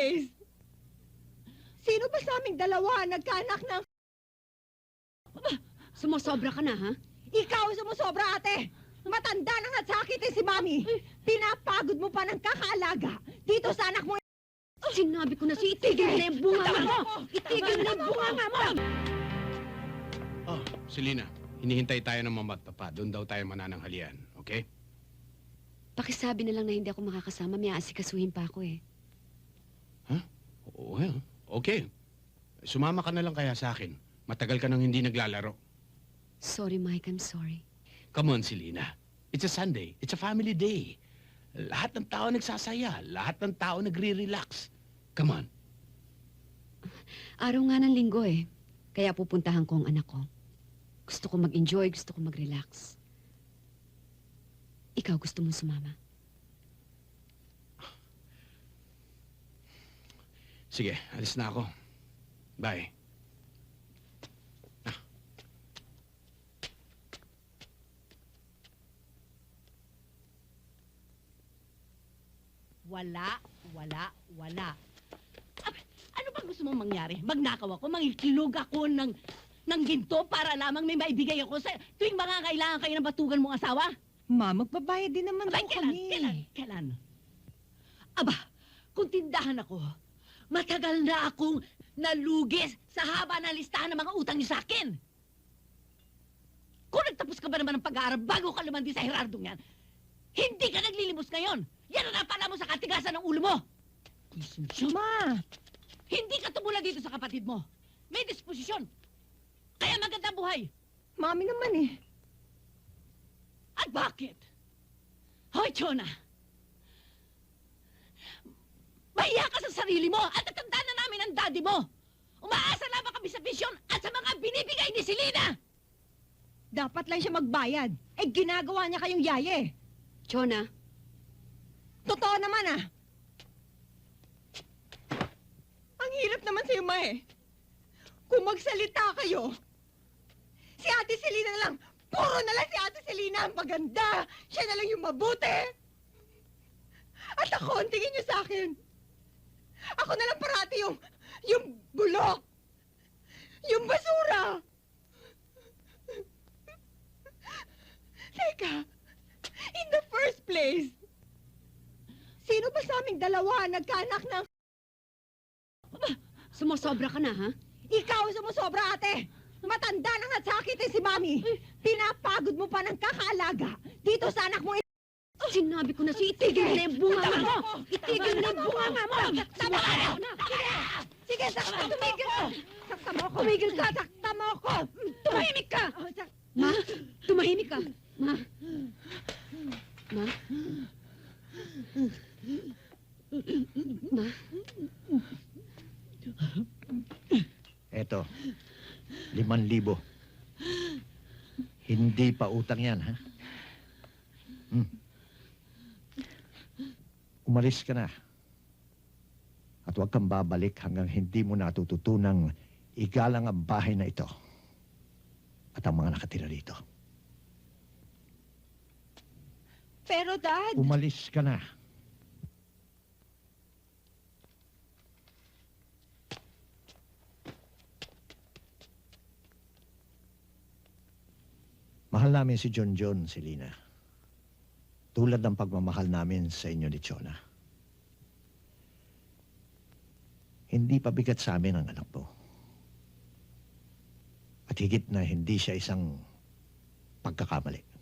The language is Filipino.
place? Sino ba sa aming dalawa nagkaanak ng... Sumusobra ka na, ha? Ikaw sumusobra, ate! Matanda na nga't sakitin si Mami! Pinapagod mo pa ng kakaalaga dito sa anak mo! Sinabi ko na si itigil na yung bunga mo! Itigil na yung bunga mo! Oh, Selena, hinihintay tayo ng mamagpapa. Doon daw tayo manananghalian, okay? Pakisabi na lang na hindi ako makakasama. May aasikasuhin pa ako, eh. Huh? Well, okay. Sumama ka na lang kaya sa akin. Matagal ka nang hindi naglalaro. Sorry, Mike. I'm sorry. Come on, Selena. It's a Sunday. It's a family day. Lahat ng tao nagsasaya. Lahat ng tao nagre-relax. Come on. Araw nga ng linggo, eh. Kaya pupuntahan ko ang anak ko. Gusto ko mag-enjoy. Gusto ko mag-relax. Ikaw gusto mong sumama? Sige, alis na ako. Bye. Wala. Ano bang gusto mong mangyari? Magnakaw ako, mangikilog ako ng ginto para lamang may maibigay ako sa tuwing mangangailangan kayo ng batugan mong asawa? Ma, magbabayad din naman Abay, po kami. Kailan? Aba, kung tindahan ako, matagal na akong nalugis sa haba ng listahan ng mga utang niyo sa akin. Kung nagtapos ka ba naman ng pag-aaral bago ka lumandi sa Herardong yan, hindi ka naglilimos ngayon. Yan ang napala mo sa katigasan ng ulo mo. Ma! Hindi ka tumula dito sa kapatid mo. May disposisyon. Kaya maganda buhay. Mami naman eh. At bakit? Hoy, Chona! Mahiya ka sa sarili mo at natanda na namin ang daddy mo. Umaasa lamang kami sa bisyon at sa mga binibigay ni Selena. Dapat lang siya magbayad. Eh, ginagawa niya kayong yaye. Chona, Totoo naman ah. Ang hirap naman sa'yo, Ma eh. Kung magsalita kayo, si Ate Selena na lang. Puro na lang si Ate Selena ang maganda. Siya na lang yung mabuti. At ako, ang tingin niyo sa akin. Ako na lang parati yung bulok. Yung basura. Teka, in the first place, sino ba sa aming dalawa nagkaanak ng... sumusobra ka na, ha? Ikaw sumusobra, ate! Matanda na nga't sakitin si Mami! Pinapagod mo pa ng kakaalaga dito sa anak mo! Sinabi ko na si itigil na yung bunga mo! Itigil na yung bunga mo! Tama ka na! Sige, sakta, tumigil ka! Sakta mo ako! Tumigil ka! Sakta mo ako! Tumahimik ka! Ma, tumahimik ka! Ma? Ma? Ma? Eto, 5,000. Hindi pa utang yan, ha? Umalis ka na. At huwag kang babalik hanggang hindi mo natututunang igalang ang bahay na ito at ang mga nakatira rito. Pero, Dad... Umalis ka na. Mahal namin si John, Selena. Tulad ng pagmamahal namin sa inyo ni Chona. Hindi pabigat sa amin ang anak mo. At higit na hindi siya isang pagkakamali.